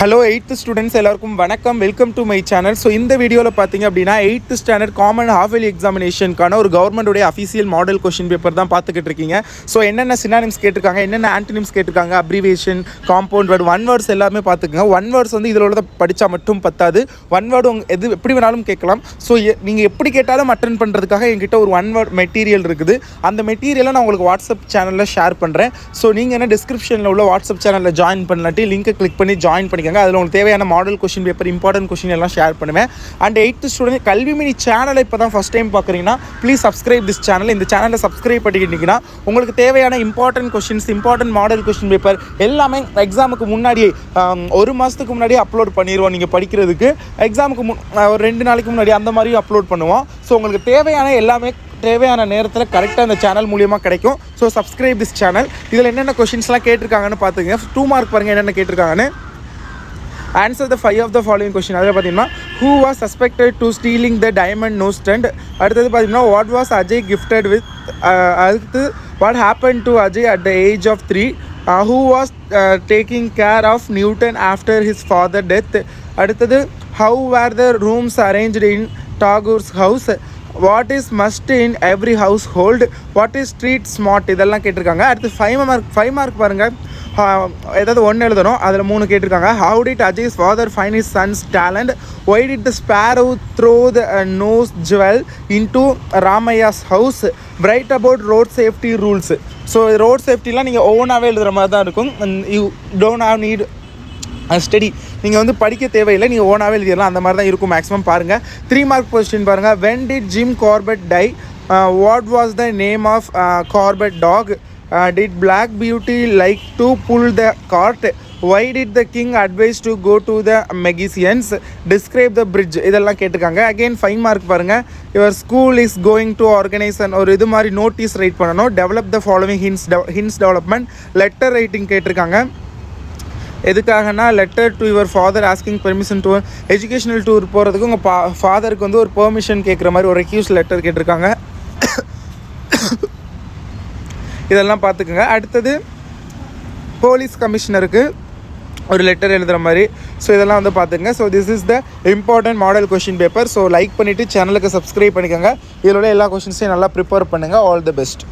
Hello 8th students எல்லாருக்கும் வணக்கம். Welcome to my channel. So இந்த வீடியோவில் பார்த்தீங்க அப்படின்னா 8th standard common half yearly எக்ஸாமினேஷனுக்கான ஒரு கவர்மெண்ட்டுடைய அஃபீஷியல் மாடல் கொஸ்டின் பேப்பர் தான் பார்த்துக்கிட்டு இருக்கீங்க. ஸோ என்னென்ன சினானிம்ஸ் கேட்டிருக்காங்க, என்னென்ன ஆன்டனிம்ஸ் கேட்டிருக்காங்க, abbreviation, compound word, one words எல்லாமே பார்த்துக்கோங்க. ஒன் வேர்ட்ஸ் வந்து இதில் உள்ளதை படித்தா மட்டும் பத்தாது. ஒன் வேர்டு எது எப்படி வேணாலும் கேட்கலாம். ஸோ நீங்கள் எப்படி கேட்டாலும் அட்டன் பண்ணுறதுக்காக என்கிட்ட ஒரு ஒன் வேர்ட் மெட்டீரியல் இருக்குது. அந்த மெட்டீரியலை நான் உங்களுக்கு வாட்ஸ்அப் சேனலில் ஷேர் பண்ணுறேன். ஸோ நீங்கள் என்ன டிஸ்கிரிப்ஷனில் உள்ள வாட்ஸ்அப் சேனலில் ஜாயின் பண்ணலாட்டி லிங்கை கிளிக் பண்ணி ஜாயின் பண்ணிக்கோங்க. அதில் உங்களுக்கு தேவையான model question paper, important question எல்லாம் ஷேர் பண்ணுவேன். அண்ட் 8th ஸ்டூடெண்ட் கல்விமணி சேனலை இப்போ தான் ஃபஸ்ட் டைம் பார்க்குறீங்கன்னா ப்ளீஸ் சப்ஸ்கிரைப் திஸ் சேனல். இந்த சேனலை சப்ஸ்கிரைப் பண்ணிக்கிட்டீங்கன்னா உங்களுக்கு தேவையான important questions, important model question paper எல்லாமே எக்ஸாமுக்கு முன்னாடியே ஒரு மாதத்துக்கு முன்னாடியே அப்லோட் பண்ணிடுவோம். நீங்கள் படிக்கிறதுக்கு எக்ஸாமுக்கு ஒரு 2 நாளைக்கு முன்னாடி அந்த மாதிரியும் அப்லோட் பண்ணுவோம். ஸோ உங்களுக்கு தேவையான நேரத்தில் கரெக்டாக அந்த சேனல் மூலியமாக கிடைக்கும். So subscribe this channel. இதில் என்னென்ன கொஷின்ஸ்லாம் கேட்டிருக்காங்கன்னு பார்த்துங்க. 2 மார்க் பாருங்கள் என்னென்ன கேட்டிருக்காங்கன்னு. Answer the 5 of the following question. அதில் பார்த்தீங்கன்னா who was suspected to stealing the diamond nose stud. அடுத்தது பார்த்தீங்கன்னா what was Ajay gifted with. அடுத்து what happen to Ajay at the age of 3. Who was taking care of Newton after his father death. அடுத்தது how were the rooms arranged in டாகூர்ஸ் house. What is must in every household. What is street smart. இதெல்லாம் கேட்டிருக்காங்க. அடுத்து 5 mark பாருங்கள். ஏதாவது ஒன்று எழுதணும். அதில் 3 கேட்டிருக்காங்க. How did Ajay's father find his sons talent. Why did the sparrow throw the nose jewel into Ramaiah's house. Write about road safety rules. So road சேஃப்டிலாம் நீங்கள் ஓனாகவே எழுதுகிற மாதிரி தான் இருக்கும். You don't have need study. நீங்கள் வந்து படிக்க தேவையில்லை, நீங்கள் ஓனாகவே எழுதிடலாம். அந்த மாதிரி தான் இருக்கும் மேக்ஸிமம். பாருங்கள் 3 மார்க் கொஸ்டின் பாருங்கள். When did Jim Corbett die. What was the name of Corbett dog. Did Black Beauty like to pull the cart? Why did the king advise to go to the magicians? Describe the bridge. இதெல்லாம் கேட்டிருக்காங்க. Again 5 mark பாருங்கள். Your school is going to organisation. ஒரு இது மாதிரி notice right பண்ணணும். Develop the following hints development. Letter writing கேட்டிருக்காங்க. எதுக்காகனா letter to your father asking permission to educational tour போகிறதுக்கு உங்கள் ஃபாதருக்கு வந்து ஒரு பெர்மிஷன் கேட்குற மாதிரி ஒரு ரெக்யூஸ் லெட்டர் கேட்டிருக்காங்க. இதெல்லாம் பார்த்துக்குங்க. அடுத்தது போலீஸ் கமிஷனருக்கு ஒரு லெட்டர் எழுதுகிற மாதிரி. ஸோ இதெல்லாம் வந்து பார்த்துங்க. So this is the important model question paper. So like பண்ணிவிட்டு சேனலுக்கு சப்ஸ்கிரைப் பண்ணிக்கோங்க. இதில் உள்ள எல்லா கொஷின்ஸையும் நல்லா ப்ரிப்பேர் பண்ணுங்கள். All the best.